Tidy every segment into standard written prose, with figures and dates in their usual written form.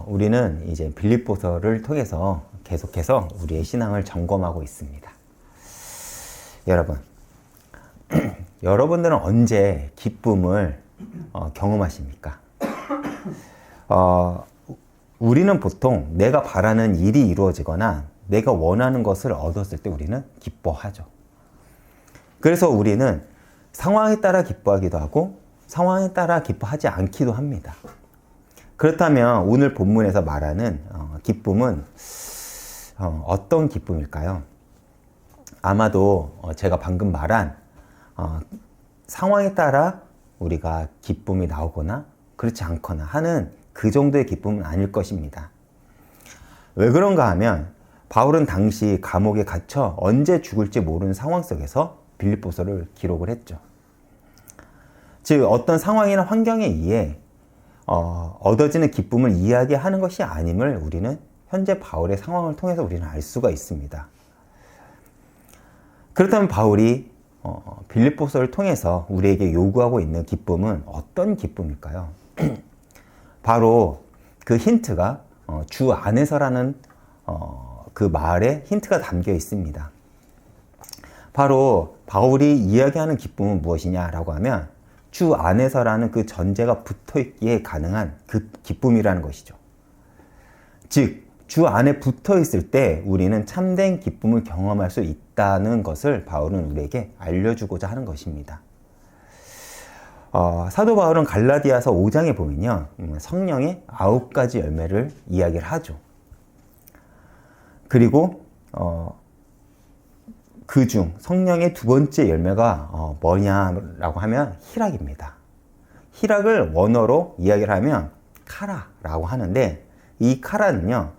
우리는 이제 빌립보서를 통해서 계속해서 우리의 신앙을 점검하고 있습니다. 여러분, 여러분들은 언제 기쁨을 경험하십니까? 우리는 보통 내가 바라는 일이 이루어지거나 내가 원하는 것을 얻었을 때 우리는 기뻐하죠. 그래서 우리는 상황에 따라 기뻐하기도 하고 상황에 따라 기뻐하지 않기도 합니다. 그렇다면 오늘 본문에서 말하는 기쁨은 어떤 기쁨일까요? 아마도 제가 방금 말한 상황에 따라 우리가 기쁨이 나오거나 그렇지 않거나 하는 그 정도의 기쁨은 아닐 것입니다. 왜 그런가 하면 바울은 당시 감옥에 갇혀 언제 죽을지 모르는 상황 속에서 빌립보서를 기록을 했죠. 즉 어떤 상황이나 환경에 의해 얻어지는 기쁨을 이야기하는 것이 아님을 우리는 현재 바울의 상황을 통해서 우리는 알 수가 있습니다. 그렇다면 바울이 빌립보서를 통해서 우리에게 요구하고 있는 기쁨은 어떤 기쁨일까요? 바로 그 힌트가 주 안에서라는 그 말에 힌트가 담겨 있습니다. 바로 바울이 이야기하는 기쁨은 무엇이냐라고 하면 주 안에서라는 그 전제가 붙어 있기에 가능한 그 기쁨이라는 것이죠. 즉, 주 안에 붙어 있을 때 우리는 참된 기쁨을 경험할 수 있다는 것을 바울은 우리에게 알려주고자 하는 것입니다. 사도 바울은 갈라디아서 5장에 보면요, 성령의 9가지 열매를 이야기를 하죠. 그리고 그중 성령의 두 번째 열매가 뭐냐라고 하면 희락입니다. 희락을 원어로 이야기를 하면 카라라고 하는데 이 카라는요,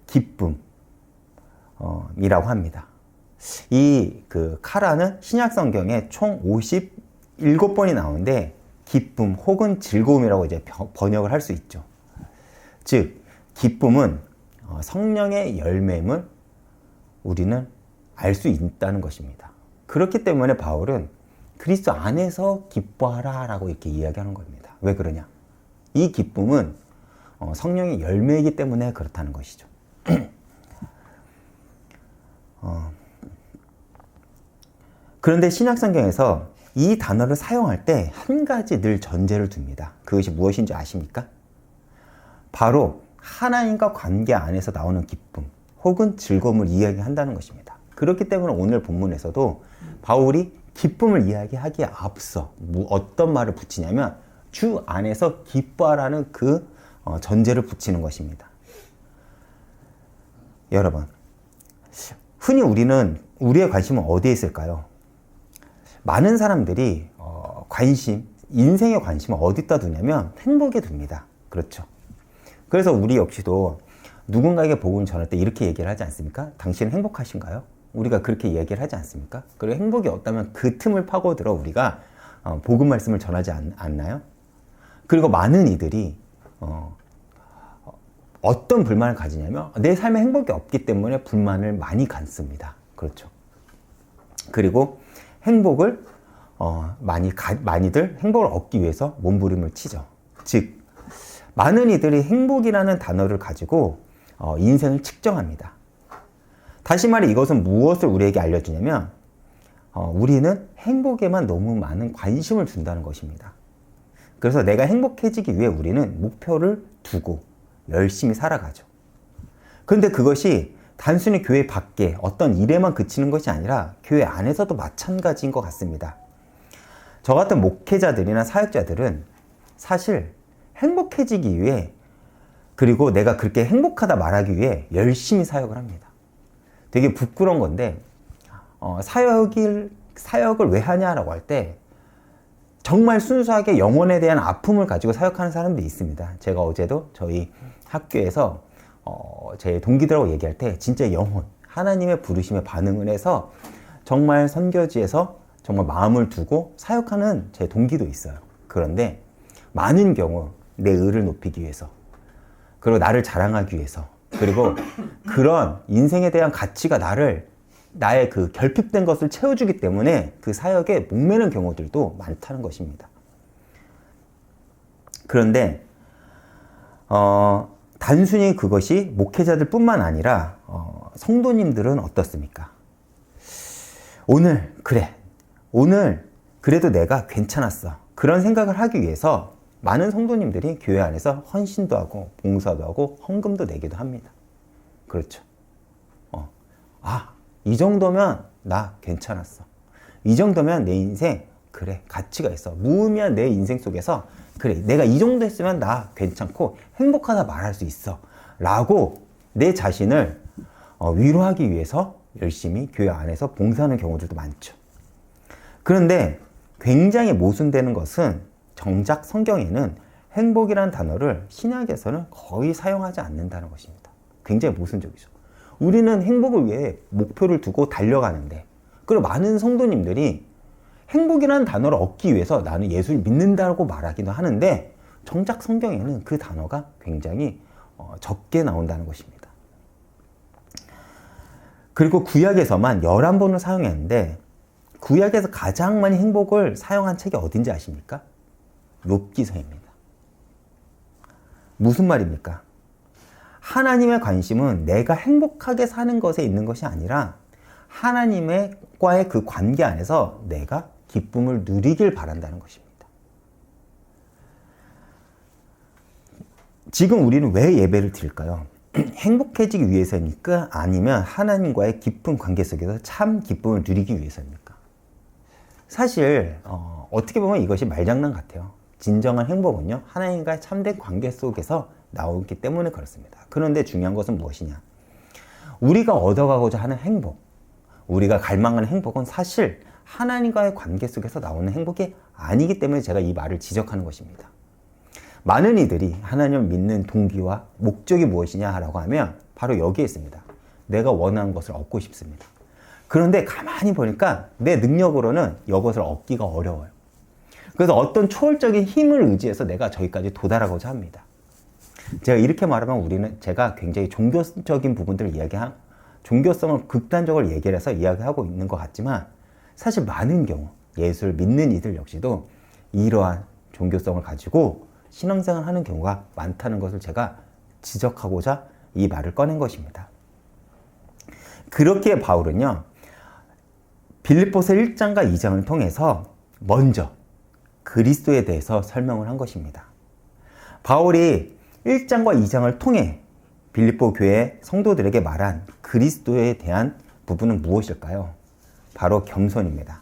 기쁨이라고 합니다. 이 그 카라는 신약 성경에 총 57번이 나오는데 기쁨 혹은 즐거움이라고 이제 번역을 할 수 있죠. 즉 기쁨은 성령의 열매임을 우리는 알 수 있다는 것입니다. 그렇기 때문에 바울은 그리스도 안에서 기뻐하라 라고 이렇게 이야기하는 겁니다. 왜 그러냐? 이 기쁨은 성령의 열매이기 때문에 그렇다는 것이죠. 그런데 신약 성경에서 이 단어를 사용할 때 한 가지 늘 전제를 둡니다. 그것이 무엇인지 아십니까? 바로 하나님과 관계 안에서 나오는 기쁨 혹은 즐거움을 이야기한다는 것입니다. 그렇기 때문에 오늘 본문에서도 바울이 기쁨을 이야기하기에 앞서 어떤 말을 붙이냐면 주 안에서 기뻐하라는 그 전제를 붙이는 것입니다. 여러분, 흔히 우리의 관심은 어디에 있을까요? 많은 사람들이 인생의 관심을 어디다 두냐면 행복에 둡니다. 그렇죠. 그래서 우리 역시도 누군가에게 복음을 전할 때 이렇게 얘기를 하지 않습니까? 당신은 행복하신가요? 우리가 그렇게 얘기를 하지 않습니까? 그리고 행복이 없다면 그 틈을 파고들어 우리가 복음 말씀을 전하지 않나요? 그리고 많은 이들이 어떤 불만을 가지냐면 내 삶에 행복이 없기 때문에 불만을 많이 갖습니다. 그렇죠. 그리고 행복을 많이들 행복을 얻기 위해서 몸부림을 치죠. 즉 많은 이들이 행복이라는 단어를 가지고 인생을 측정합니다. 다시 말해 이것은 무엇을 우리에게 알려주냐면 우리는 행복에만 너무 많은 관심을 준다는 것입니다. 그래서 내가 행복해지기 위해 우리는 목표를 두고 열심히 살아가죠. 그런데 그것이 단순히 교회 밖에 어떤 일에만 그치는 것이 아니라 교회 안에서도 마찬가지인 것 같습니다. 저 같은 목회자들이나 사역자들은 사실 행복해지기 위해 그리고 내가 그렇게 행복하다 말하기 위해 열심히 사역을 합니다. 되게 부끄러운 건데 사역을 왜 하냐라고 할 때 정말 순수하게 영혼에 대한 아픔을 가지고 사역하는 사람들이 있습니다. 제가 어제도 저희 학교에서 제 동기들하고 얘기할 때 진짜 영혼, 하나님의 부르심에 반응을 해서 정말 선교지에서 정말 마음을 두고 사역하는 제 동기도 있어요. 그런데 많은 경우 내 의를 높이기 위해서 그리고 나를 자랑하기 위해서 그리고 그런 인생에 대한 가치가 나의 그 결핍된 것을 채워주기 때문에 그 사역에 목매는 경우들도 많다는 것입니다. 그런데 단순히 그것이 목회자들 뿐만 아니라 성도님들은 어떻습니까? 오늘 그래도 내가 괜찮았어. 그런 생각을 하기 위해서 많은 성도님들이 교회 안에서 헌신도 하고 봉사도 하고 헌금도 내기도 합니다. 그렇죠. 이 정도면 나 괜찮았어. 이 정도면 내 인생 가치가 있어. 무의미한 내 인생 속에서 내가 이 정도 했으면 나 괜찮고 행복하다 말할 수 있어. 라고 내 자신을 위로하기 위해서 열심히 교회 안에서 봉사하는 경우들도 많죠. 그런데 굉장히 모순되는 것은 정작 성경에는 행복이라는 단어를 신약에서는 거의 사용하지 않는다는 것입니다. 굉장히 모순적이죠. 우리는 행복을 위해 목표를 두고 달려가는데, 그리고 많은 성도님들이 행복이라는 단어를 얻기 위해서 나는 예수를 믿는다고 말하기도 하는데, 정작 성경에는 그 단어가 굉장히 적게 나온다는 것입니다. 그리고 구약에서만 11번을 사용했는데, 구약에서 가장 많이 행복을 사용한 책이 어딘지 아십니까? 욥기서입니다. 무슨 말입니까? 하나님의 관심은 내가 행복하게 사는 것에 있는 것이 아니라 하나님과의 그 관계 안에서 내가 기쁨을 누리길 바란다는 것입니다. 지금 우리는 왜 예배를 드릴까요? 행복해지기 위해서입니까? 아니면 하나님과의 깊은 관계 속에서 참 기쁨을 누리기 위해서입니까? 사실 어떻게 보면 이것이 말장난 같아요. 진정한 행복은요, 하나님과의 참된 관계 속에서 나오기 때문에 그렇습니다. 그런데 중요한 것은 무엇이냐? 우리가 얻어가고자 하는 행복, 우리가 갈망하는 행복은 사실 하나님과의 관계 속에서 나오는 행복이 아니기 때문에 제가 이 말을 지적하는 것입니다. 많은 이들이 하나님을 믿는 동기와 목적이 무엇이냐라고 하면 바로 여기에 있습니다. 내가 원하는 것을 얻고 싶습니다. 그런데 가만히 보니까 내 능력으로는 이것을 얻기가 어려워요. 그래서 어떤 초월적인 힘을 의지해서 내가 저기까지 도달하고자 합니다. 제가 이렇게 말하면 제가 굉장히 종교적인 부분들을 종교성을 극단적으로 얘기를 해서 이야기하고 있는 것 같지만, 사실 많은 경우 예수를 믿는 이들 역시도 이러한 종교성을 가지고 신앙생활을 하는 경우가 많다는 것을 제가 지적하고자 이 말을 꺼낸 것입니다. 그렇게 바울은요, 빌립보서 1장과 2장을 통해서 먼저 그리스도에 대해서 설명을 한 것입니다. 바울이 1장과 2장을 통해 빌립보 교회 성도들에게 말한 그리스도에 대한 부분은 무엇일까요? 바로 겸손입니다.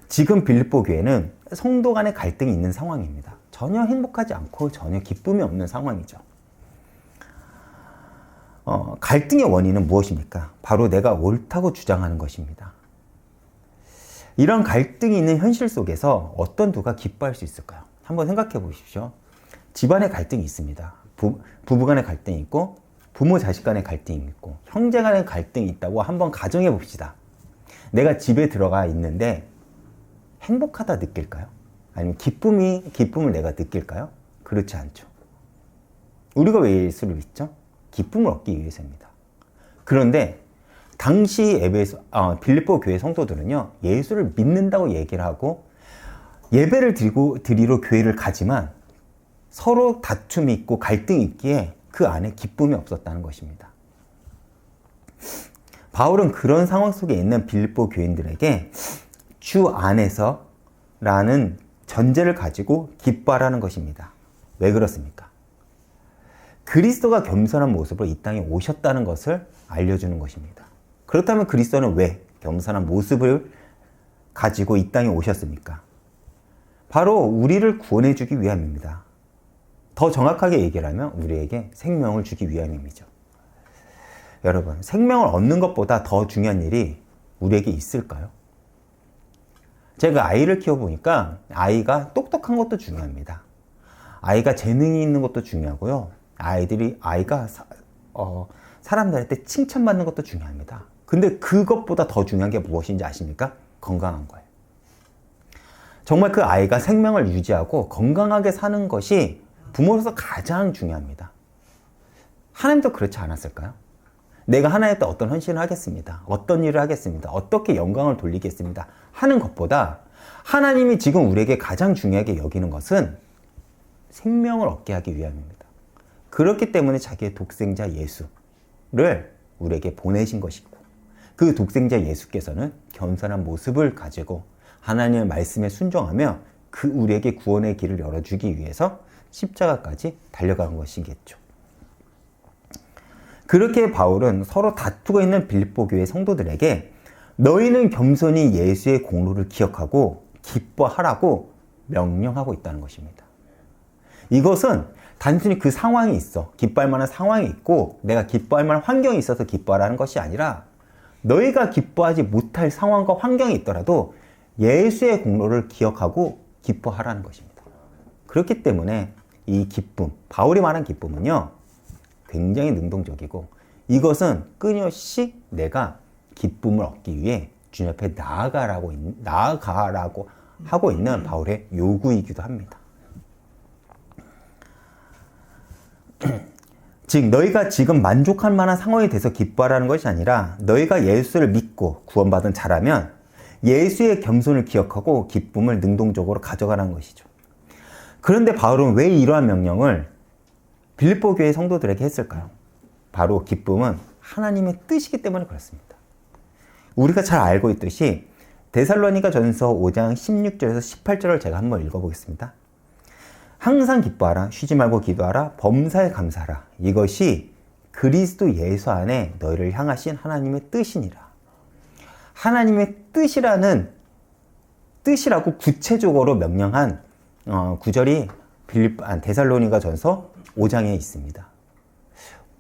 지금 빌립보 교회는 성도 간의 갈등이 있는 상황입니다. 전혀 행복하지 않고 전혀 기쁨이 없는 상황이죠. 갈등의 원인은 무엇입니까? 바로 내가 옳다고 주장하는 것입니다. 이런 갈등이 있는 현실 속에서 어떤 누가 기뻐할 수 있을까요? 한번 생각해 보십시오. 집안에 갈등이 있습니다. 부부 간의 갈등이 있고, 부모 자식 간의 갈등이 있고, 형제 간의 갈등이 있다고 한번 가정해 봅시다. 내가 집에 들어가 있는데 행복하다 느낄까요? 아니면 기쁨을 내가 느낄까요? 그렇지 않죠. 우리가 왜 예수를 믿죠? 기쁨을 얻기 위해서입니다. 그런데 당시 빌립보 교회 성도들은요, 예수를 믿는다고 얘기를 하고 예배를 드리러 교회를 가지만 서로 다툼이 있고 갈등이 있기에 그 안에 기쁨이 없었다는 것입니다. 바울은 그런 상황 속에 있는 빌립보 교인들에게 주 안에서라는 전제를 가지고 기뻐하라는 것입니다. 왜 그렇습니까? 그리스도가 겸손한 모습으로 이 땅에 오셨다는 것을 알려주는 것입니다. 그렇다면 그리스도는 왜 겸손한 모습을 가지고 이 땅에 오셨습니까? 바로 우리를 구원해 주기 위함입니다. 더 정확하게 얘기를 하면 우리에게 생명을 주기 위함이죠. 여러분, 생명을 얻는 것보다 더 중요한 일이 우리에게 있을까요? 제가 아이를 키워보니까 아이가 똑똑한 것도 중요합니다. 아이가 재능이 있는 것도 중요하고요. 아이가 사람들한테 칭찬받는 것도 중요합니다. 근데 그것보다 더 중요한 게 무엇인지 아십니까? 건강한 거예요. 정말 그 아이가 생명을 유지하고 건강하게 사는 것이 부모로서 가장 중요합니다. 하나님도 그렇지 않았을까요? 내가 하나님께 어떤 헌신을 하겠습니다. 어떤 일을 하겠습니다. 어떻게 영광을 돌리겠습니다. 하는 것보다 하나님이 지금 우리에게 가장 중요하게 여기는 것은 생명을 얻게 하기 위함입니다. 그렇기 때문에 자기의 독생자 예수를 우리에게 보내신 것이고, 그 독생자 예수께서는 겸손한 모습을 가지고 하나님의 말씀에 순종하며 그 우리에게 구원의 길을 열어주기 위해서 십자가까지 달려간 것이겠죠. 그렇게 바울은 서로 다투고 있는 빌립보 교회 성도들에게 너희는 겸손히 예수의 공로를 기억하고 기뻐하라고 명령하고 있다는 것입니다. 이것은 단순히 그 상황이 있어, 기뻐할 만한 상황이 있고 내가 기뻐할 만한 환경이 있어서 기뻐하라는 것이 아니라 너희가 기뻐하지 못할 상황과 환경이 있더라도 예수의 공로를 기억하고 기뻐하라는 것입니다. 그렇기 때문에 이 기쁨, 바울이 말한 기쁨은요, 굉장히 능동적이고 이것은 끊임없이 내가 기쁨을 얻기 위해 주님 앞에 나아가라고 하고 있는 바울의 요구이기도 합니다. 즉 너희가 지금 만족할 만한 상황에 대해서 기뻐하라는 것이 아니라 너희가 예수를 믿고 구원받은 자라면 예수의 겸손을 기억하고 기쁨을 능동적으로 가져가라는 것이죠. 그런데 바울은 왜 이러한 명령을 빌립보 교회 성도들에게 했을까요? 바로 기쁨은 하나님의 뜻이기 때문에 그렇습니다. 우리가 잘 알고 있듯이 데살로니가 전서 5장 16절에서 18절을 제가 한번 읽어보겠습니다. 항상 기뻐하라, 쉬지 말고 기도하라, 범사에 감사하라. 이것이 그리스도 예수 안에 너희를 향하신 하나님의 뜻이니라. 하나님의 뜻이라고 구체적으로 명령한 구절이 데살로니가 전서 5장에 있습니다.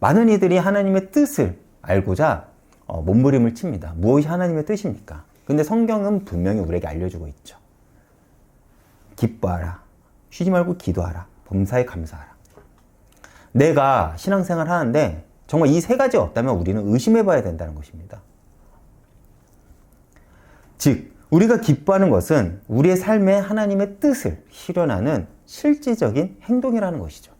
많은 이들이 하나님의 뜻을 알고자 몸부림을 칩니다. 무엇이 하나님의 뜻입니까? 근데 성경은 분명히 우리에게 알려주고 있죠. 기뻐하라, 쉬지 말고 기도하라, 범사에 감사하라. 내가 신앙생활을 하는데 정말 이 세 가지 없다면 우리는 의심해 봐야 된다는 것입니다. 즉 우리가 기뻐하는 것은 우리의 삶에 하나님의 뜻을 실현하는 실질적인 행동이라는 것이죠.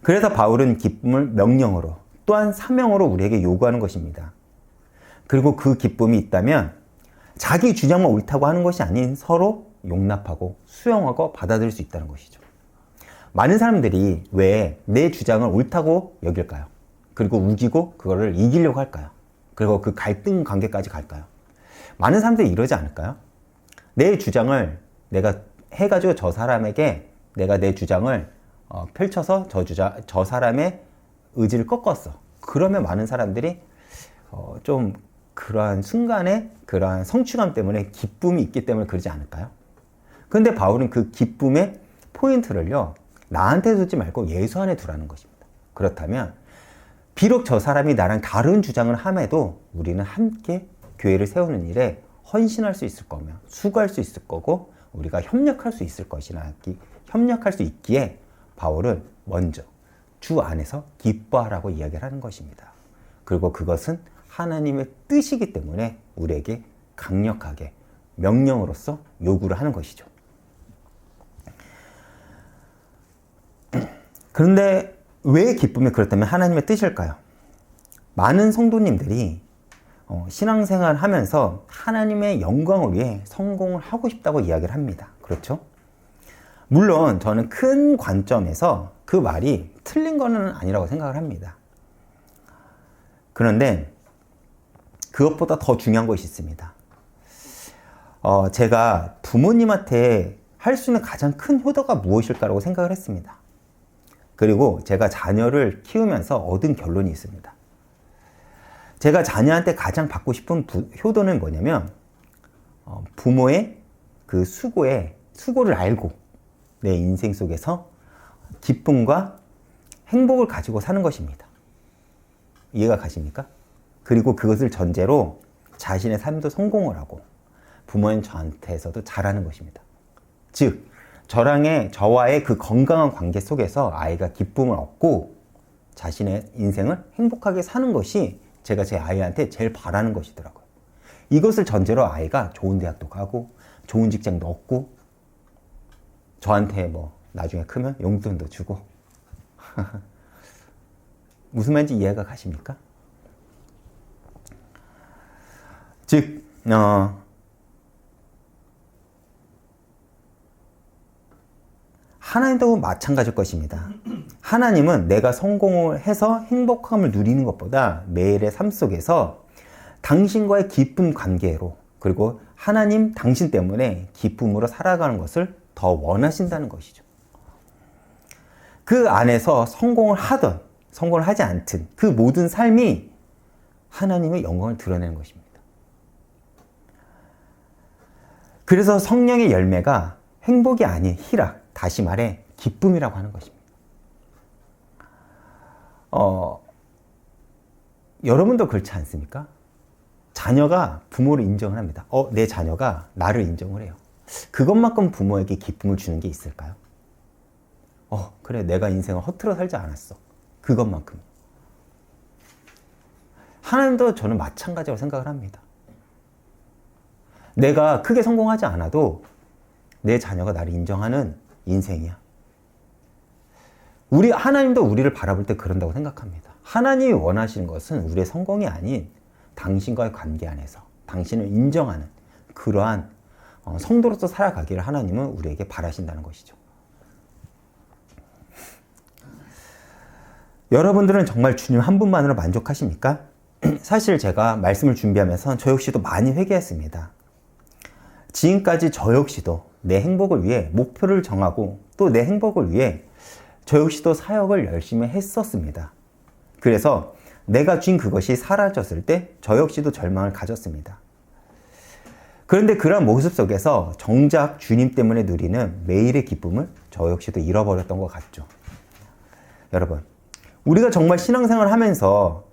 그래서 바울은 기쁨을 명령으로 또한 사명으로 우리에게 요구하는 것입니다. 그리고 그 기쁨이 있다면 자기 주장만 옳다고 하는 것이 아닌 서로 용납하고 수용하고 받아들일 수 있다는 것이죠. 많은 사람들이 왜 내 주장을 옳다고 여길까요? 그리고 우기고 그거를 이기려고 할까요? 그리고 그 갈등 관계까지 갈까요? 많은 사람들이 이러지 않을까요? 내 주장을 내가 해가지고 저 사람에게 내가 내 주장을 펼쳐서 저 사람의 의지를 꺾었어. 그러면 많은 사람들이 좀 그러한 순간에 그러한 성취감 때문에 기쁨이 있기 때문에 그러지 않을까요? 근데 바울은 그 기쁨의 포인트를요, 나한테 두지 말고 예수 안에 두라는 것입니다. 그렇다면 비록 저 사람이 나랑 다른 주장을 함에도 우리는 함께 교회를 세우는 일에 헌신할 수 있을 거며 수고할 수 있을 거고 우리가 협력할 수 있을 협력할 수 있기에 바울은 먼저 주 안에서 기뻐하라고 이야기를 하는 것입니다. 그리고 그것은 하나님의 뜻이기 때문에 우리에게 강력하게 명령으로서 요구를 하는 것이죠. 그런데 왜 기쁨이 그렇다면 하나님의 뜻일까요? 많은 성도님들이 신앙생활 하면서 하나님의 영광을 위해 성공을 하고 싶다고 이야기를 합니다. 그렇죠? 물론 저는 큰 관점에서 그 말이 틀린 거는 아니라고 생각을 합니다. 그런데 그것보다 더 중요한 것이 있습니다. 제가 부모님한테 할 수 있는 가장 큰 효도가 무엇일까라고 생각을 했습니다. 그리고 제가 자녀를 키우면서 얻은 결론이 있습니다. 제가 자녀한테 가장 받고 싶은 효도는 뭐냐면 부모의 그 수고를 알고 내 인생 속에서 기쁨과 행복을 가지고 사는 것입니다. 이해가 가십니까? 그리고 그것을 전제로 자신의 삶도 성공을 하고 부모인 저한테서도 잘하는 것입니다. 즉 저와의 그 건강한 관계 속에서 아이가 기쁨을 얻고 자신의 인생을 행복하게 사는 것이 제가 제 아이한테 제일 바라는 것이더라고요. 이것을 전제로 아이가 좋은 대학도 가고 좋은 직장도 얻고 저한테 나중에 크면 용돈도 주고 무슨 말인지 이해가 가십니까? 즉 하나님도 마찬가지일 것입니다. 하나님은 내가 성공을 해서 행복함을 누리는 것보다 매일의 삶 속에서 당신과의 깊은 관계로, 그리고 하나님 당신 때문에 기쁨으로 살아가는 것을 더 원하신다는 것이죠. 그 안에서 성공을 하든 성공을 하지 않든 그 모든 삶이 하나님의 영광을 드러내는 것입니다. 그래서 성령의 열매가 행복이 아닌 희락, 다시 말해 기쁨이라고 하는 것입니다. 여러분도 그렇지 않습니까? 자녀가 부모를 인정을 합니다. 내 자녀가 나를 인정을 해요. 그것만큼 부모에게 기쁨을 주는 게 있을까요? 그래, 내가 인생을 허투루 살지 않았어. 그것만큼. 하나님도 저는 마찬가지라고 생각을 합니다. 내가 크게 성공하지 않아도 내 자녀가 나를 인정하는 인생이야. 하나님도 우리를 바라볼 때 그런다고 생각합니다. 하나님이 원하시는 것은 우리의 성공이 아닌 당신과의 관계 안에서 당신을 인정하는 그러한 성도로서 살아가기를 하나님은 우리에게 바라신다는 것이죠. 여러분들은 정말 주님 한 분만으로 만족하십니까? 사실 제가 말씀을 준비하면서 저 역시도 많이 회개했습니다. 지금까지 저 역시도 내 행복을 위해 목표를 정하고 또 내 행복을 위해 저 역시도 사역을 열심히 했었습니다. 그래서 내가 쥔 그것이 사라졌을 때 저 역시도 절망을 가졌습니다. 그런데 그런 모습 속에서 정작 주님 때문에 누리는 매일의 기쁨을 저 역시도 잃어버렸던 것 같죠. 여러분, 우리가 정말 신앙생활을 하면서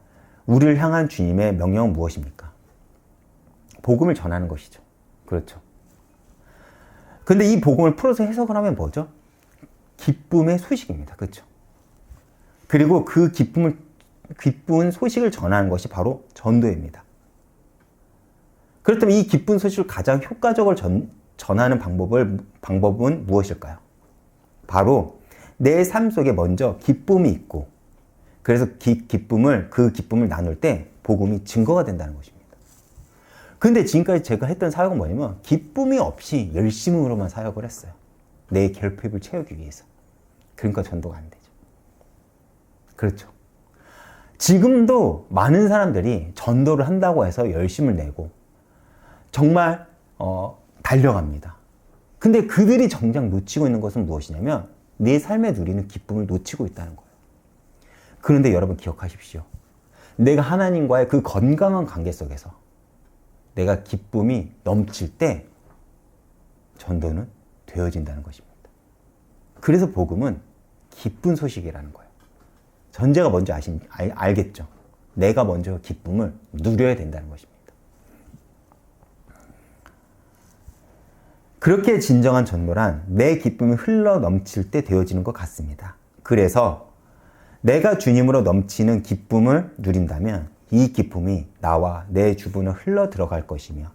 우리를 향한 주님의 명령은 무엇입니까? 복음을 전하는 것이죠. 그렇죠. 근데 이 복음을 풀어서 해석을 하면 뭐죠? 기쁨의 소식입니다. 그렇죠. 그리고 그 기쁜 소식을 전하는 것이 바로 전도입니다. 그렇다면 이 기쁜 소식을 가장 효과적으로 전하는 방법은 무엇일까요? 바로 내 삶 속에 먼저 기쁨이 있고, 그래서 그 기쁨을 나눌 때 복음이 증거가 된다는 것입니다. 근데 지금까지 제가 했던 사역은 뭐냐면 기쁨이 없이 열심으로만 사역을 했어요. 내 결핍을 채우기 위해서. 그러니까 전도가 안 되죠. 그렇죠. 지금도 많은 사람들이 전도를 한다고 해서 열심을 내고 정말 달려갑니다. 근데 그들이 정작 놓치고 있는 것은 무엇이냐면 내 삶에 누리는 기쁨을 놓치고 있다는 거예요. 그런데 여러분 기억하십시오. 내가 하나님과의 그 건강한 관계 속에서 내가 기쁨이 넘칠 때 전도는 되어진다는 것입니다. 그래서 복음은 기쁜 소식이라는 거예요. 전제가 뭔지 알겠죠? 내가 먼저 기쁨을 누려야 된다는 것입니다. 그렇게 진정한 전도란 내 기쁨이 흘러 넘칠 때 되어지는 것 같습니다. 그래서 내가 주님으로 넘치는 기쁨을 누린다면 이 기쁨이 나와 내 주변을 흘러 들어갈 것이며,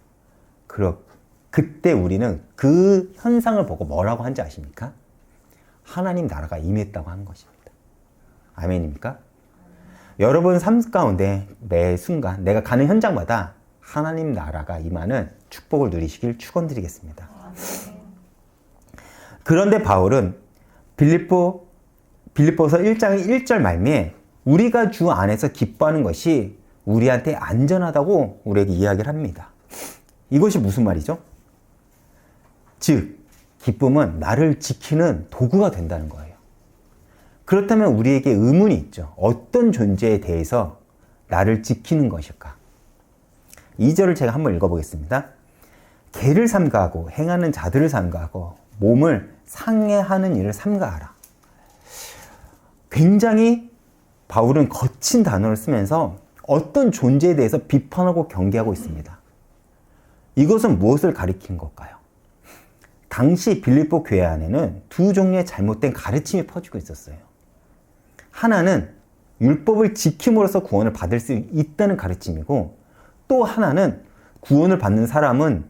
그때 우리는 그 현상을 보고 뭐라고 한지 아십니까? 하나님 나라가 임했다고 하는 것입니다. 아멘입니까? 여러분 삶 가운데 매 순간 내가 가는 현장마다 하나님 나라가 임하는 축복을 누리시길 축원드리겠습니다. 그런데 바울은 빌립보서 1장 1절 말미에 우리가 주 안에서 기뻐하는 것이 우리한테 안전하다고 우리에게 이야기를 합니다. 이것이 무슨 말이죠? 즉, 기쁨은 나를 지키는 도구가 된다는 거예요. 그렇다면 우리에게 의문이 있죠. 어떤 존재에 대해서 나를 지키는 것일까? 2절을 제가 한번 읽어보겠습니다. 개를 삼가하고 행하는 자들을 삼가하고 몸을 상해하는 일을 삼가하라. 굉장히 바울은 거친 단어를 쓰면서 어떤 존재에 대해서 비판하고 경계하고 있습니다. 이것은 무엇을 가리키는 걸까요? 당시 빌립보 교회 안에는 두 종류의 잘못된 가르침이 퍼지고 있었어요. 하나는 율법을 지킴으로써 구원을 받을 수 있다는 가르침이고, 또 하나는 구원을 받는 사람은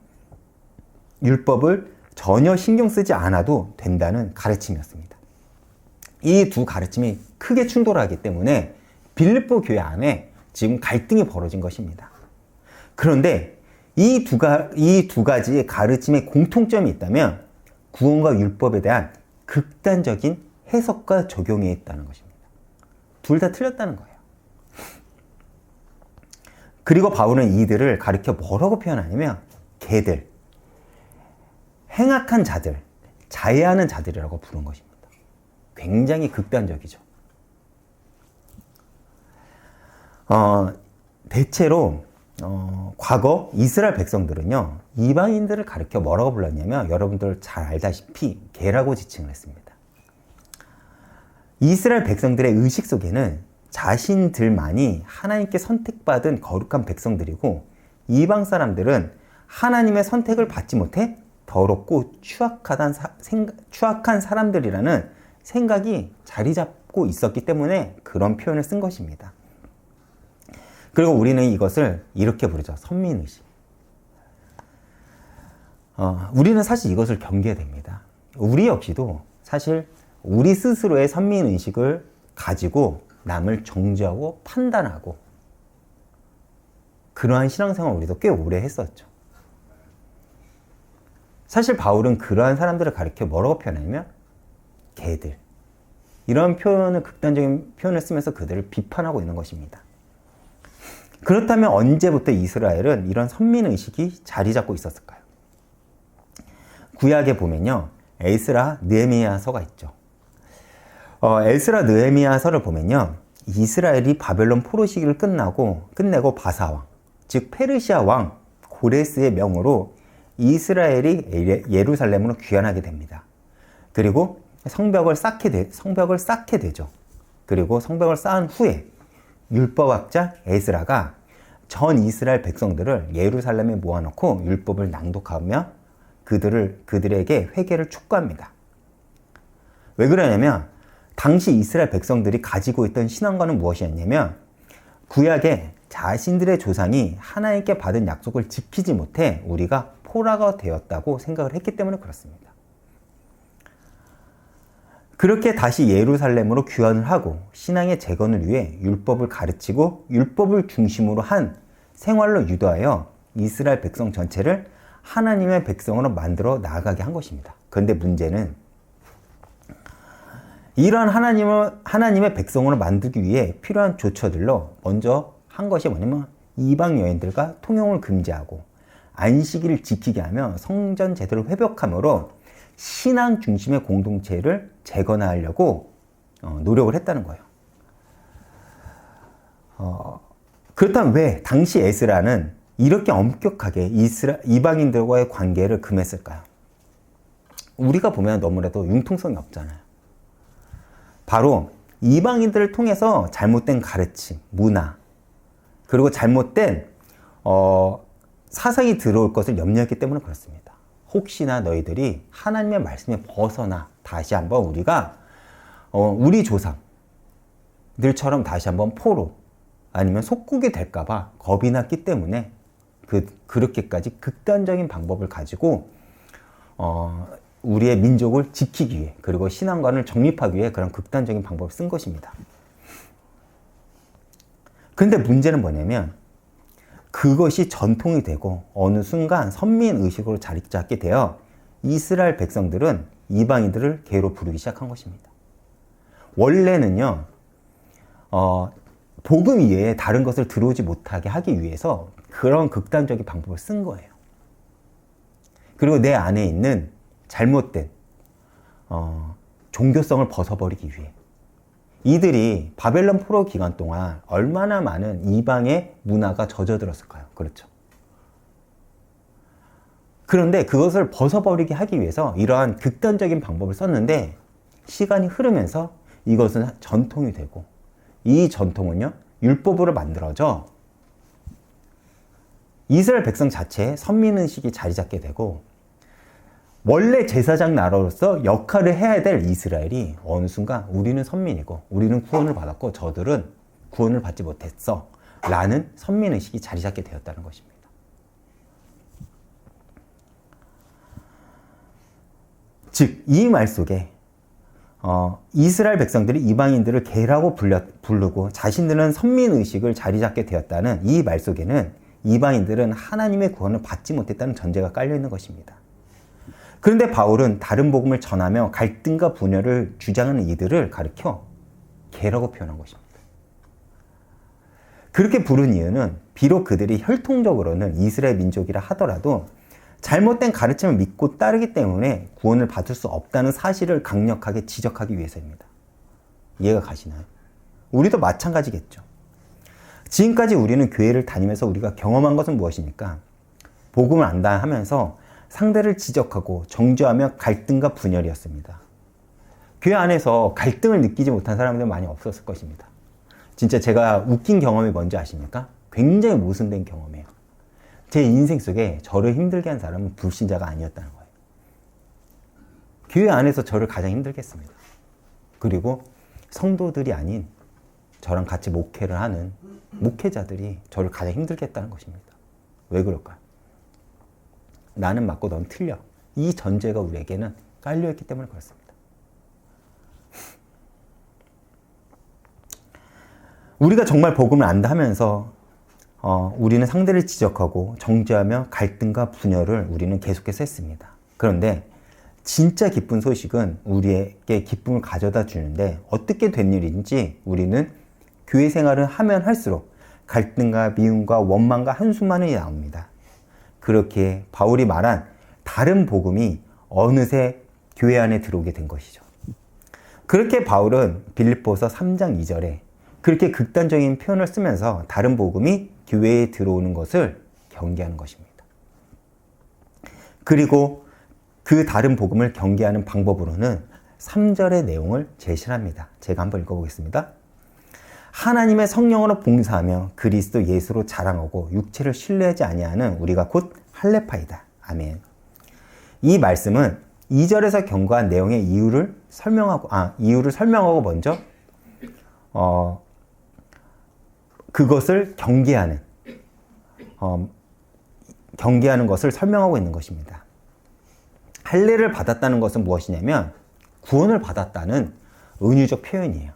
율법을 전혀 신경 쓰지 않아도 된다는 가르침이었습니다. 이 두 가르침이 크게 충돌하기 때문에 빌립보 교회 안에 지금 갈등이 벌어진 것입니다. 그런데 이 두 가지의 가르침의 공통점이 있다면 구원과 율법에 대한 극단적인 해석과 적용이 있다는 것입니다. 둘 다 틀렸다는 거예요. 그리고 바울은 이들을 가리켜 뭐라고 표현하냐면 개들, 행악한 자들, 자해하는 자들이라고 부른 것입니다. 굉장히 극단적이죠. 대체로 과거 이스라엘 백성들은요, 이방인들을 가리켜 뭐라고 불렀냐면 여러분들 잘 알다시피 개라고 지칭을 했습니다. 이스라엘 백성들의 의식 속에는 자신들만이 하나님께 선택받은 거룩한 백성들이고 이방 사람들은 하나님의 선택을 받지 못해 더럽고 추악한 사람들이라는 생각이 자리 잡고 있었기 때문에 그런 표현을 쓴 것입니다. 그리고 우리는 이것을 이렇게 부르죠. 선민의식. 우리는 사실 이것을 경계해야 됩니다. 우리 역시도 사실 우리 스스로의 선민의식을 가지고 남을 정죄하고 판단하고 그러한 신앙생활을 우리도 꽤 오래 했었죠. 사실 바울은 그러한 사람들을 가리켜 뭐라고 표현하냐면 개들. 이런 표현을, 극단적인 표현을 쓰면서 그들을 비판하고 있는 것입니다. 그렇다면 언제부터 이스라엘은 이런 선민의식이 자리 잡고 있었을까요? 구약에 보면요, 에스라, 느헤미야서가 있죠. 에스라, 느헤미야서를 보면요, 이스라엘이 바벨론 포로 시기를 끝내고 바사왕, 즉 페르시아 왕 고레스의 명으로 이스라엘이 예루살렘으로 귀환하게 됩니다. 그리고 성벽을 쌓게 되죠. 그리고 성벽을 쌓은 후에 율법학자 에스라가 전 이스라엘 백성들을 예루살렘에 모아놓고 율법을 낭독하며 그들에게 회개를 촉구합니다. 왜 그러냐면 당시 이스라엘 백성들이 가지고 있던 신앙관은 무엇이었냐면 구약에 자신들의 조상이 하나님께 받은 약속을 지키지 못해 우리가 포로가 되었다고 생각을 했기 때문에 그렇습니다. 그렇게 다시 예루살렘으로 귀환을 하고 신앙의 재건을 위해 율법을 가르치고 율법을 중심으로 한 생활로 유도하여 이스라엘 백성 전체를 하나님의 백성으로 만들어 나아가게 한 것입니다. 그런데 문제는 이러한 하나님의 백성으로 만들기 위해 필요한 조처들로 먼저 한 것이 뭐냐면 이방 여인들과 통용을 금지하고 안식일을 지키게 하며 성전 제도를 회복함으로 신앙 중심의 공동체를 재건하려고 노력을 했다는 거예요. 그렇다면 왜 당시 에스라는 이렇게 엄격하게 이방인들과의 관계를 금했을까요? 우리가 보면 너무나도 융통성이 없잖아요. 바로 이방인들을 통해서 잘못된 가르침, 문화, 그리고 잘못된 사상이 들어올 것을 염려했기 때문에 그렇습니다. 혹시나 너희들이 하나님의 말씀에 벗어나 다시 한번 우리가 우리 조상들처럼 다시 한번 포로 아니면 속국이 될까봐 겁이 났기 때문에 그렇게까지 극단적인 방법을 가지고 우리의 민족을 지키기 위해 그리고 신앙관을 정립하기 위해 그런 극단적인 방법을 쓴 것입니다. 근데 문제는 뭐냐면 그것이 전통이 되고 어느 순간 선민의식으로 자리 잡게 되어 이스라엘 백성들은 이방인들을 개로 부르기 시작한 것입니다. 원래는요, 복음 이외에 다른 것을 들어오지 못하게 하기 위해서 그런 극단적인 방법을 쓴 거예요. 그리고 내 안에 있는 잘못된 종교성을 벗어버리기 위해 이들이 바벨론 포로 기간 동안 얼마나 많은 이방의 문화가 젖어들었을까요? 그렇죠. 그런데 그것을 벗어버리게 하기 위해서 이러한 극단적인 방법을 썼는데 시간이 흐르면서 이것은 전통이 되고 이 전통은요, 율법으로 만들어져 이스라엘 백성 자체에 선민의식이 자리 잡게 되고 원래 제사장 나라로서 역할을 해야 될 이스라엘이 어느 순간 우리는 선민이고 우리는 구원을 받았고 저들은 구원을 받지 못했어 라는 선민의식이 자리 잡게 되었다는 것입니다. 즉, 이 말 속에 이스라엘 백성들이 이방인들을 개라고 부르고 자신들은 선민의식을 자리 잡게 되었다는 이 말 속에는 이방인들은 하나님의 구원을 받지 못했다는 전제가 깔려 있는 것입니다. 그런데 바울은 다른 복음을 전하며 갈등과 분열을 주장하는 이들을 가리켜 개라고 표현한 것입니다. 그렇게 부른 이유는 비록 그들이 혈통적으로는 이스라엘 민족이라 하더라도 잘못된 가르침을 믿고 따르기 때문에 구원을 받을 수 없다는 사실을 강력하게 지적하기 위해서입니다. 이해가 가시나요? 우리도 마찬가지겠죠. 지금까지 우리는 교회를 다니면서 우리가 경험한 것은 무엇입니까? 복음을 안다 하면서 상대를 지적하고 정죄하며 갈등과 분열이었습니다. 교회 안에서 갈등을 느끼지 못한 사람들은 많이 없었을 것입니다. 진짜 제가 웃긴 경험이 뭔지 아십니까? 굉장히 모순된 경험이에요. 제 인생 속에 저를 힘들게 한 사람은 불신자가 아니었다는 거예요. 교회 안에서 저를 가장 힘들게 했습니다. 그리고 성도들이 아닌 저랑 같이 목회를 하는 목회자들이 저를 가장 힘들게 했다는 것입니다. 왜 그럴까요? 나는 맞고 넌 틀려. 이 전제가 우리에게는 깔려있기 때문에 그렇습니다. 우리가 정말 복음을 안다 하면서 우리는 상대를 지적하고 정죄하며 갈등과 분열을 우리는 계속해서 했습니다. 그런데 진짜 기쁜 소식은 우리에게 기쁨을 가져다 주는데 어떻게 된 일인지 우리는 교회 생활을 하면 할수록 갈등과 미움과 원망과 한숨만이 나옵니다. 그렇게 바울이 말한 다른 복음이 어느새 교회 안에 들어오게 된 것이죠. 그렇게 바울은 빌립보서 3장 2절에 그렇게 극단적인 표현을 쓰면서 다른 복음이 교회에 들어오는 것을 경계하는 것입니다. 그리고 그 다른 복음을 경계하는 방법으로는 3절의 내용을 제시합니다. 제가 한번 읽어보겠습니다. 하나님의 성령으로 봉사하며 그리스도 예수로 자랑하고 육체를 신뢰하지 아니하는 우리가 곧 할례파이다. 아멘. 이 말씀은 2절에서 경고한 내용의 이유를 설명하고 먼저 그것을 경계하는 것을 설명하고 있는 것입니다. 할례를 받았다는 것은 무엇이냐면 구원을 받았다는 은유적 표현이에요.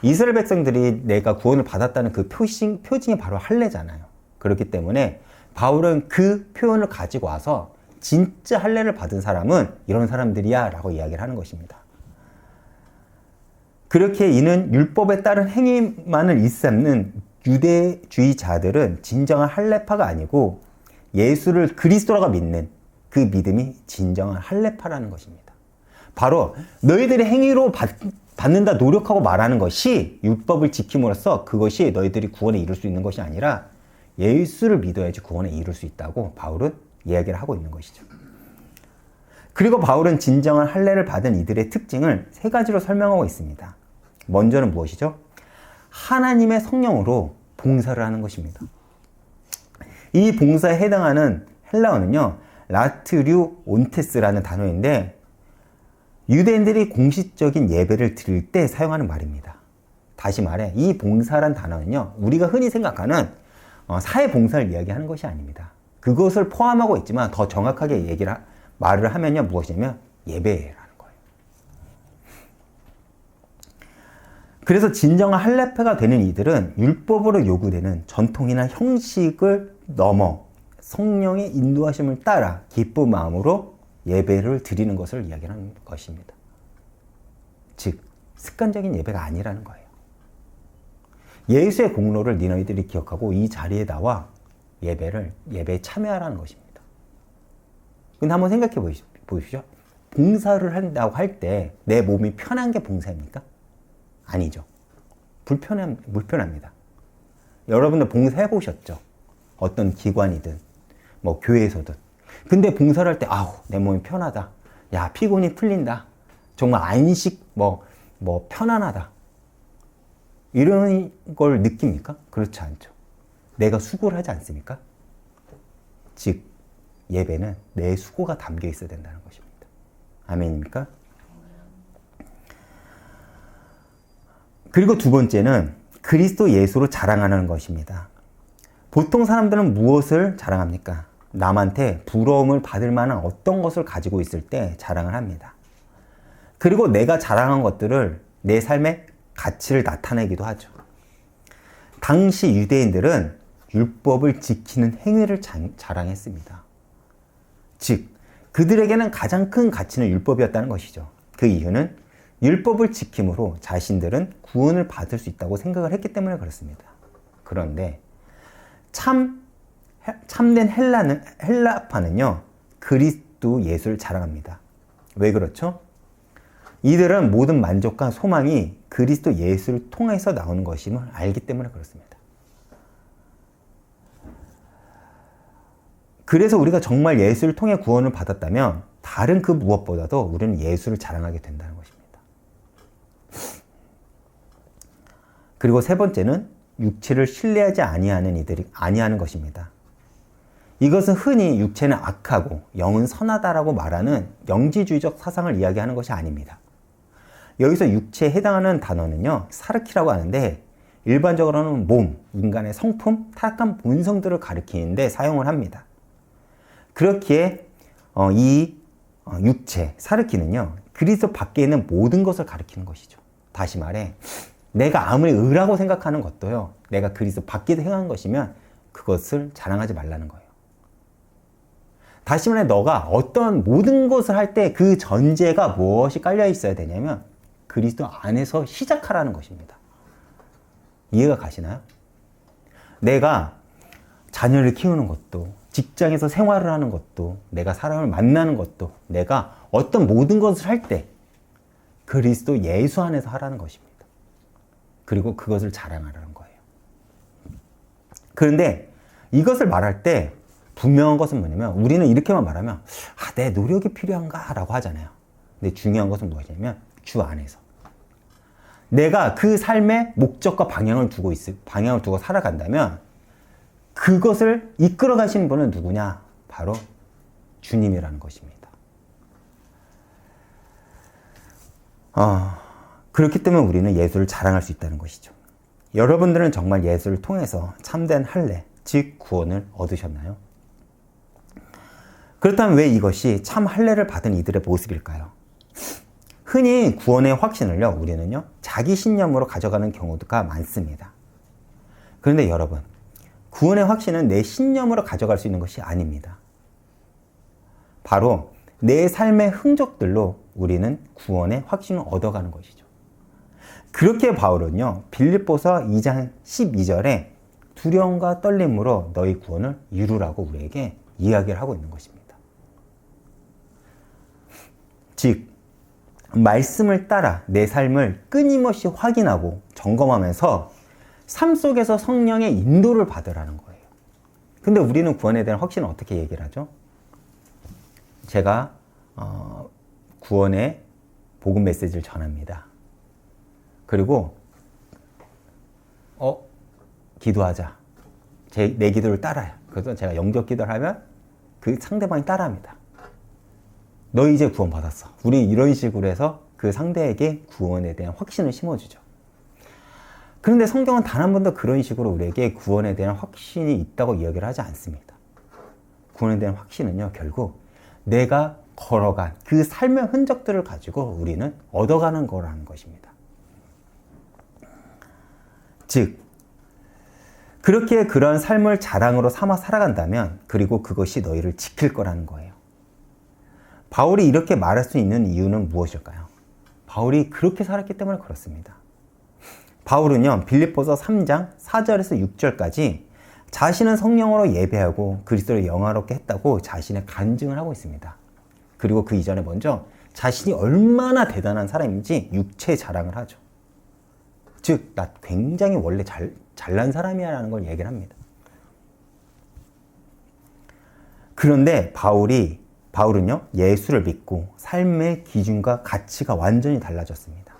이스라엘 백성들이 내가 구원을 받았다는 그 표징이 바로 할례잖아요. 그렇기 때문에 바울은 그 표현을 가지고 와서 진짜 할례를 받은 사람은 이런 사람들이야 라고 이야기를 하는 것입니다. 그렇게 이는 율법에 따른 행위만을 일삼는 유대주의자들은 진정한 할례파가 아니고 예수를 그리스도라고 믿는 그 믿음이 진정한 할례파라는 것입니다. 바로 너희들이 행위로 받는다 노력하고 말하는 것이 율법을 지킴으로써 그것이 너희들이 구원에 이룰 수 있는 것이 아니라 예수를 믿어야지 구원에 이룰 수 있다고 바울은 이야기를 하고 있는 것이죠. 그리고 바울은 진정한 할례를 받은 이들의 특징을 세 가지로 설명하고 있습니다. 먼저는 무엇이죠? 하나님의 성령으로 봉사를 하는 것입니다. 이 봉사에 해당하는 헬라어는요, 라트류 온테스라는 단어인데 유대인들이 공식적인 예배를 드릴 때 사용하는 말입니다. 다시 말해 이 봉사란 단어는요, 우리가 흔히 생각하는 사회 봉사를 이야기하는 것이 아닙니다. 그것을 포함하고 있지만 더 정확하게 말을 하면요, 무엇이냐면 예배라는 거예요. 그래서 진정한 할례파가 되는 이들은 율법으로 요구되는 전통이나 형식을 넘어 성령의 인도하심을 따라 기쁜 마음으로 예배를 드리는 것을 이야기하는 것입니다. 즉 습관적인 예배가 아니라는 거예요. 예수의 공로를 너희들이 기억하고 이 자리에 나와 예배에 참여하라는 것입니다. 근데 한번 생각해 보십시오. 봉사를 한다고 할 때 내 몸이 편한 게 봉사입니까? 아니죠. 불편합니다. 여러분들 봉사해 보셨죠? 어떤 기관이든 뭐 교회에서든. 근데 봉사를 할 때 내 몸이 편하다. 야, 피곤이 풀린다. 정말 안식 편안하다. 이런 걸 느낍니까? 그렇지 않죠. 내가 수고를 하지 않습니까? 즉 예배는 내 수고가 담겨 있어야 된다는 것입니다. 아멘입니까? 그리고 두 번째는 그리스도 예수로 자랑하는 것입니다. 보통 사람들은 무엇을 자랑합니까? 남한테 부러움을 받을 만한 어떤 것을 가지고 있을 때 자랑을 합니다. 그리고 내가 자랑한 것들을 내 삶의 가치를 나타내기도 하죠. 당시 유대인들은 율법을 지키는 행위를 자랑했습니다. 즉, 그들에게는 가장 큰 가치는 율법이었다는 것이죠. 그 이유는 율법을 지킴으로 자신들은 구원을 받을 수 있다고 생각을 했기 때문에 그렇습니다. 그런데 참된 헬라파는요, 그리스도 예수를 자랑합니다. 왜 그렇죠? 이들은 모든 만족과 소망이 그리스도 예수를 통해서 나오는 것임을 알기 때문에 그렇습니다. 그래서 우리가 정말 예수를 통해 구원을 받았다면 다른 그 무엇보다도 우리는 예수를 자랑하게 된다는 것입니다. 그리고 세 번째는 육체를 신뢰하지 아니하는 것입니다. 이것은 흔히 육체는 악하고 영은 선하다라고 말하는 영지주의적 사상을 이야기하는 것이 아닙니다. 여기서 육체에 해당하는 단어는요, 사르키라고 하는데 일반적으로는 몸, 인간의 성품, 타락한 본성들을 가리키는데 사용을 합니다. 그렇기에 이 육체, 사르키는요, 그리스도 밖에 있는 모든 것을 가리키는 것이죠. 다시 말해, 내가 아무리 의라고 생각하는 것도요, 내가 그리스도 밖에도 행한 것이면 그것을 자랑하지 말라는 거예요. 다시 말해, 너가 어떤 모든 것을 할 때 그 전제가 무엇이 깔려 있어야 되냐면 그리스도 안에서 시작하라는 것입니다. 이해가 가시나요? 내가 자녀를 키우는 것도, 직장에서 생활을 하는 것도, 내가 사람을 만나는 것도, 내가 어떤 모든 것을 할 때 그리스도 예수 안에서 하라는 것입니다. 그리고 그것을 자랑하라는 거예요. 그런데 이것을 말할 때 분명한 것은 뭐냐면, 우리는 이렇게만 말하면 내 노력이 필요한가? 라고 하잖아요. 근데 중요한 것은 무엇이냐면 주 안에서 내가 그 삶의 목적과 방향을 두고 살아간다면 그것을 이끌어 가시는 분은 누구냐? 바로 주님이라는 것입니다. 그렇기 때문에 우리는 예수를 자랑할 수 있다는 것이죠. 여러분들은 정말 예수를 통해서 참된 할례, 즉 구원을 얻으셨나요? 그렇다면 왜 이것이 참 할례를 받은 이들의 모습일까요? 흔히 구원의 확신을요, 우리는요, 자기 신념으로 가져가는 경우가 많습니다. 그런데 여러분, 구원의 확신은 내 신념으로 가져갈 수 있는 것이 아닙니다. 바로 내 삶의 흔적들로 우리는 구원의 확신을 얻어가는 것이죠. 그렇게 바울은요, 빌립보서 2장 12절에 두려움과 떨림으로 너희 구원을 이루라고 우리에게 이야기를 하고 있는 것입니다. 즉, 말씀을 따라 내 삶을 끊임없이 확인하고 점검하면서 삶 속에서 성령의 인도를 받으라는 거예요. 근데 우리는 구원에 대한 확신을 어떻게 얘기를 하죠? 제가 구원의 복음 메시지를 전합니다. 그리고 기도하자. 내 기도를 따라요. 그래서 제가 영접 기도를 하면 그 상대방이 따라합니다. 너 이제 구원 받았어. 우리 이런 식으로 해서 그 상대에게 구원에 대한 확신을 심어주죠. 그런데 성경은 단 한 번도 그런 식으로 우리에게 구원에 대한 확신이 있다고 이야기를 하지 않습니다. 구원에 대한 확신은요, 결국 내가 걸어간 그 삶의 흔적들을 가지고 우리는 얻어가는 거라는 것입니다. 즉, 그렇게 그런 삶을 자랑으로 삼아 살아간다면, 그리고 그것이 너희를 지킬 거라는 거예요. 바울이 이렇게 말할 수 있는 이유는 무엇일까요? 바울이 그렇게 살았기 때문에 그렇습니다. 바울은요, 빌립보서 3장 4절에서 6절까지 자신은 성령으로 예배하고 그리스도를 영화롭게 했다고 자신의 간증을 하고 있습니다. 그리고 그 이전에 먼저 자신이 얼마나 대단한 사람인지 육체 자랑을 하죠. 즉, 나 굉장히 원래 잘난 사람이야 라는 걸 얘기를 합니다. 그런데 바울은요, 예수를 믿고 삶의 기준과 가치가 완전히 달라졌습니다.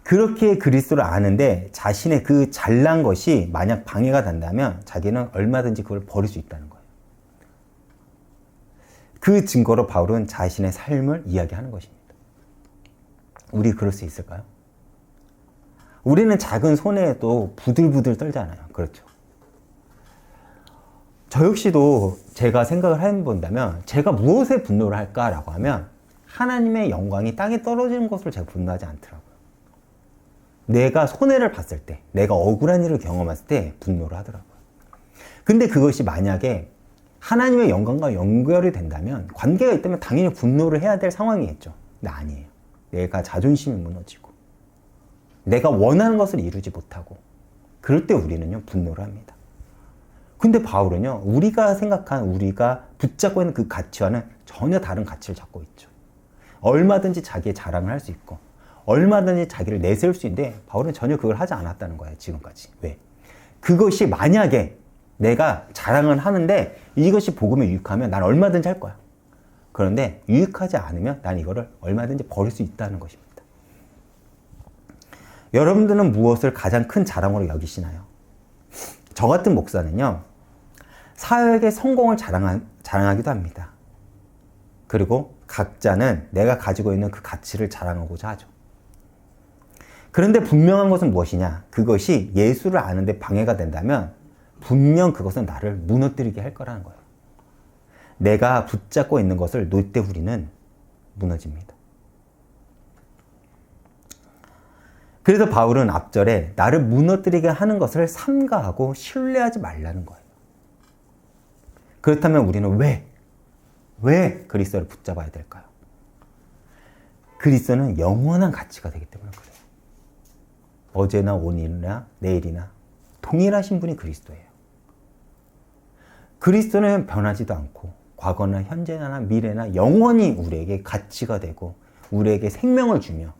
그렇게 그리스도를 아는데 자신의 그 잘난 것이 만약 방해가 된다면 자기는 얼마든지 그걸 버릴 수 있다는 거예요. 그 증거로 바울은 자신의 삶을 이야기하는 것입니다. 우리 그럴 수 있을까요? 우리는 작은 손해에도 부들부들 떨잖아요. 그렇죠? 저 역시도 제가 생각을 해본다면 제가 무엇에 분노를 할까라고 하면 하나님의 영광이 땅에 떨어지는 것을 제가 분노하지 않더라고요. 내가 손해를 봤을 때, 내가 억울한 일을 경험했을 때 분노를 하더라고요. 근데 그것이 만약에 하나님의 영광과 연결이 된다면, 관계가 있다면 당연히 분노를 해야 될 상황이겠죠. 근데 아니에요. 내가 자존심이 무너지고 내가 원하는 것을 이루지 못하고 그럴 때 우리는요, 분노를 합니다. 근데 바울은요, 우리가 생각한, 우리가 붙잡고 있는 그 가치와는 전혀 다른 가치를 잡고 있죠. 얼마든지 자기의 자랑을 할 수 있고, 얼마든지 자기를 내세울 수 있는데, 바울은 전혀 그걸 하지 않았다는 거예요, 지금까지. 왜? 그것이 만약에 내가 자랑을 하는데, 이것이 복음에 유익하면 난 얼마든지 할 거야. 그런데 유익하지 않으면 난 이거를 얼마든지 버릴 수 있다는 것입니다. 여러분들은 무엇을 가장 큰 자랑으로 여기시나요? 저 같은 목사는요, 사역의 성공을 자랑하기도 합니다. 그리고 각자는 내가 가지고 있는 그 가치를 자랑하고자 하죠. 그런데 분명한 것은 무엇이냐? 그것이 예수를 아는데 방해가 된다면 분명 그것은 나를 무너뜨리게 할 거라는 거예요. 내가 붙잡고 있는 것을 놓을 때 우리는 무너집니다. 그래서 바울은 앞절에 나를 무너뜨리게 하는 것을 삼가하고 신뢰하지 말라는 거예요. 그렇다면 우리는 왜 그리스도를 붙잡아야 될까요? 그리스도는 영원한 가치가 되기 때문에 그래요. 어제나 오늘이나 내일이나 동일하신 분이 그리스도예요. 그리스도는 변하지도 않고 과거나 현재나 미래나 영원히 우리에게 가치가 되고 우리에게 생명을 주며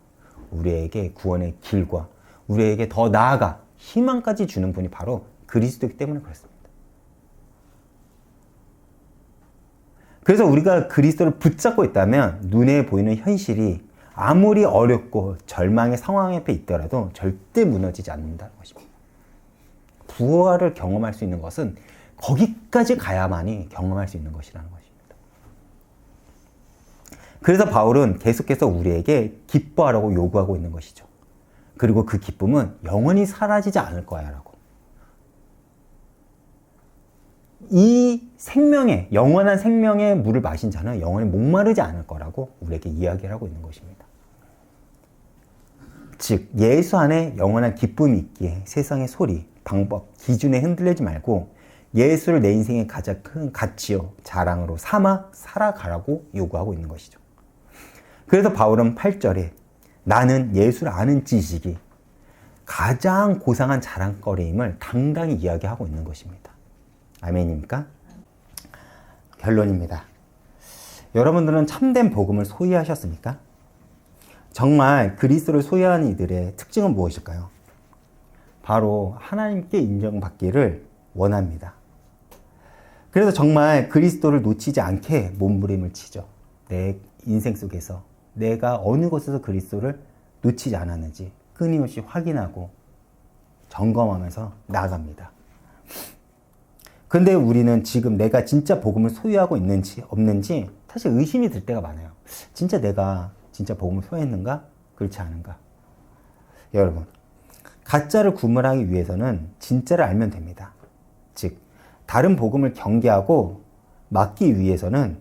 우리에게 구원의 길과 우리에게 더 나아가 희망까지 주는 분이 바로 그리스도이기 때문에 그렇습니다. 그래서 우리가 그리스도를 붙잡고 있다면 눈에 보이는 현실이 아무리 어렵고 절망의 상황 옆에 있더라도 절대 무너지지 않는다는 것입니다. 부활을 경험할 수 있는 것은 거기까지 가야만이 경험할 수 있는 것이라는 것입니다. 그래서 바울은 계속해서 우리에게 기뻐하라고 요구하고 있는 것이죠. 그리고 그 기쁨은 영원히 사라지지 않을 거야 라고. 이 생명의, 영원한 생명의 물을 마신 자는 영원히 목마르지 않을 거라고 우리에게 이야기를 하고 있는 것입니다. 즉 예수 안에 영원한 기쁨이 있기에 세상의 소리, 방법, 기준에 흔들리지 말고 예수를 내 인생의 가장 큰 가치요, 자랑으로 삼아 살아가라고 요구하고 있는 것이죠. 그래서 바울은 8절에 나는 예수를 아는 지식이 가장 고상한 자랑거리임을 당당히 이야기하고 있는 것입니다. 아멘입니까? 결론입니다. 여러분들은 참된 복음을 소유하셨습니까? 정말 그리스도를 소유한 이들의 특징은 무엇일까요? 바로 하나님께 인정받기를 원합니다. 그래서 정말 그리스도를 놓치지 않게 몸부림을 치죠. 내 인생 속에서 내가 어느 곳에서 그리스도를 놓치지 않았는지 끊임없이 확인하고 점검하면서 나아갑니다. 근데 우리는 지금 내가 진짜 복음을 소유하고 있는지 없는지 사실 의심이 들 때가 많아요. 진짜 내가 진짜 복음을 소유했는가? 그렇지 않은가? 여러분, 가짜를 구분하기 위해서는 진짜를 알면 됩니다. 즉, 다른 복음을 경계하고 막기 위해서는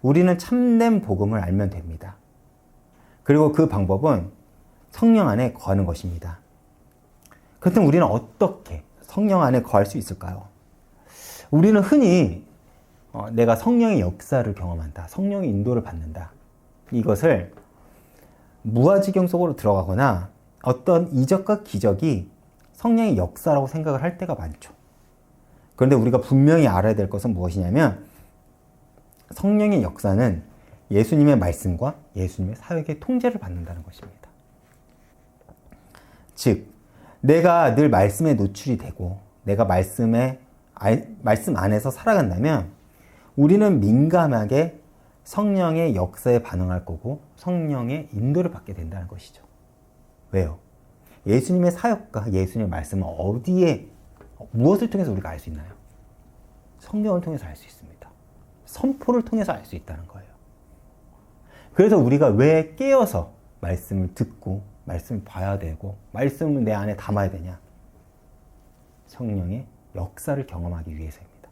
우리는 참된 복음을 알면 됩니다. 그리고 그 방법은 성령 안에 거하는 것입니다. 그렇다면 우리는 어떻게 성령 안에 거할 수 있을까요? 우리는 흔히 내가 성령의 역사를 경험한다, 성령의 인도를 받는다, 이것을 무아지경 속으로 들어가거나 어떤 이적과 기적이 성령의 역사라고 생각을 할 때가 많죠. 그런데 우리가 분명히 알아야 될 것은 무엇이냐면 성령의 역사는 예수님의 말씀과 예수님의 사역의 통제를 받는다는 것입니다. 즉, 내가 늘 말씀에 노출이 되고 내가 말씀 안에서 살아간다면 우리는 민감하게 성령의 역사에 반응할 거고 성령의 인도를 받게 된다는 것이죠. 왜요? 예수님의 사역과 예수님의 말씀은 어디에, 무엇을 통해서 우리가 알 수 있나요? 성경을 통해서 알 수 있습니다. 선포를 통해서 알 수 있다는 거예요. 그래서 우리가 왜 깨어서 말씀을 듣고 말씀을 봐야 되고 말씀을 내 안에 담아야 되냐? 성령의 역사를 경험하기 위해서입니다.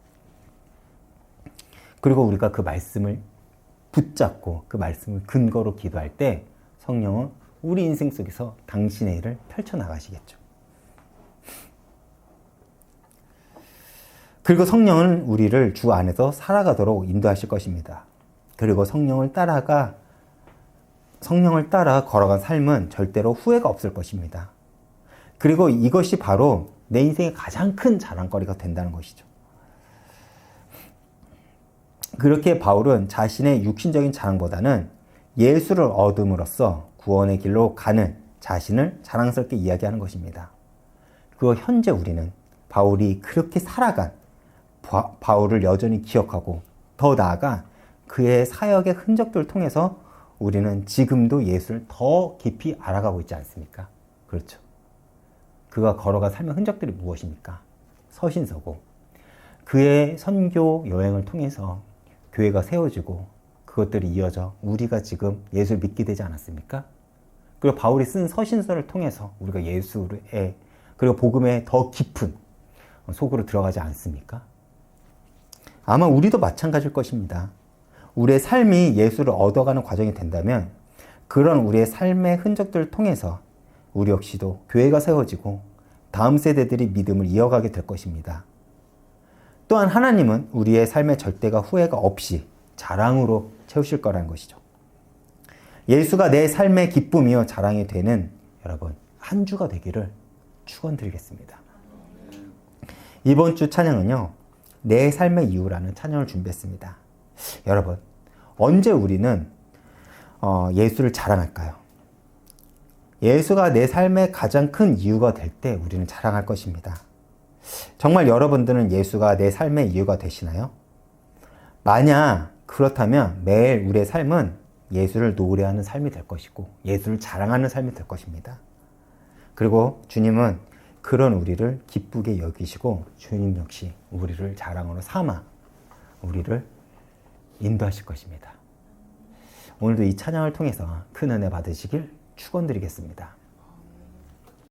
그리고 우리가 그 말씀을 붙잡고 그 말씀을 근거로 기도할 때 성령은 우리 인생 속에서 당신의 일을 펼쳐나가시겠죠. 그리고 성령은 우리를 주 안에서 살아가도록 인도하실 것입니다. 그리고 성령을 따라 걸어간 삶은 절대로 후회가 없을 것입니다. 그리고 이것이 바로 내 인생의 가장 큰 자랑거리가 된다는 것이죠. 그렇게 바울은 자신의 육신적인 자랑보다는 예수를 얻음으로써 구원의 길로 가는 자신을 자랑스럽게 이야기하는 것입니다. 그리고 현재 우리는 바울이 그렇게 살아간 바울을 여전히 기억하고 더 나아가 그의 사역의 흔적들을 통해서 우리는 지금도 예수를 더 깊이 알아가고 있지 않습니까? 그렇죠. 그가 걸어간 삶의 흔적들이 무엇입니까? 서신서고 그의 선교 여행을 통해서 교회가 세워지고 그것들이 이어져 우리가 지금 예수를 믿게 되지 않았습니까? 그리고 바울이 쓴 서신서를 통해서 우리가 예수의 그리고 복음의 더 깊은 속으로 들어가지 않습니까? 아마 우리도 마찬가지일 것입니다. 우리의 삶이 예수를 얻어가는 과정이 된다면 그런 우리의 삶의 흔적들을 통해서 우리 역시도 교회가 세워지고 다음 세대들이 믿음을 이어가게 될 것입니다. 또한 하나님은 우리의 삶의 절대가 후회가 없이 자랑으로 채우실 거라는 것이죠. 예수가 내 삶의 기쁨이요 자랑이 되는 여러분 한 주가 되기를 축원드리겠습니다. 이번 주 찬양은요. 내 삶의 이유라는 찬양을 준비했습니다. 여러분 언제 우리는 예수를 자랑할까요? 예수가 내 삶의 가장 큰 이유가 될 때 우리는 자랑할 것입니다. 정말 여러분들은 예수가 내 삶의 이유가 되시나요? 만약 그렇다면 매일 우리의 삶은 예수를 노래하는 삶이 될 것이고 예수를 자랑하는 삶이 될 것입니다. 그리고 주님은 그런 우리를 기쁘게 여기시고 주님 역시 우리를 자랑으로 삼아 우리를 인도하실 것입니다. 오늘도 이 찬양을 통해서 큰 은혜 받으시길 축원드리겠습니다.